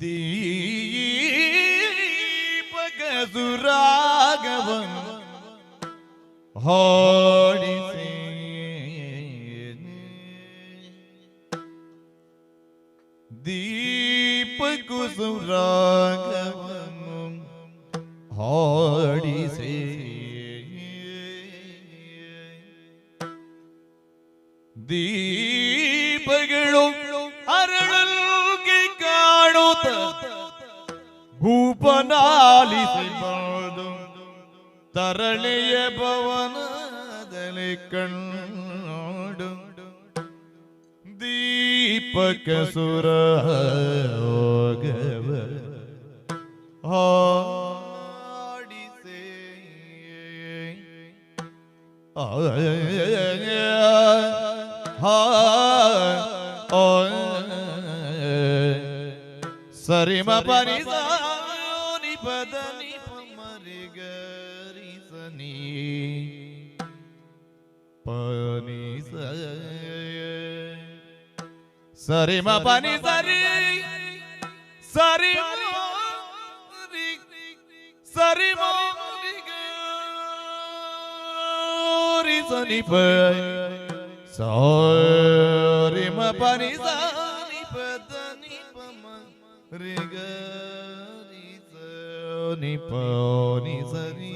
ದೀಪಕ ಸುರಾಗವನು ಹಾಡಿಸಿ ದೀಪಕ ಸುರಾಗವನು ಹಾಡಿಸಿ ದೀಪಗಳು ಅರಳಲ್ಗೆ ಕಾಣುತ್ತ ಭೂಪನಾಲಿಸಬಾರದು ತರಳೆಯ ಭವನದಲ್ಲಿ ಕಂಡು ದೀಪಕ ಸುರಾಗವ ಹಾಡಿಸೆ ಸರಿಮ ಪನಿ ಸಾನಿ ಪದನಿ ಪಮರಿ ಗರಿ ಸನಿ ಪನಿ ಸರಿಮ ಪನಿ ಸರಿ ಸರಿ ಸರಿ ಮರಿ ಸನಿ ಪ ಸರಿ ಮ ಪನಿ ಸನಿ ಪದನಿ ಪಮರಿ ಗರಿ ಸನಿ ಪನಿ ಸರಿ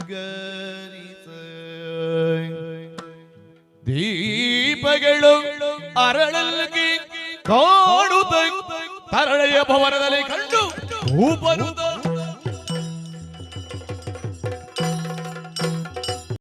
ಗರಿ ದೀಪಗಳು ಅರಳಲ್ಗೆ ಕಾಣುತ್ತ ತರಳೆಯ ಭವನದಲ್ಲಿ ಕಂಡು ಭೂಪನುತ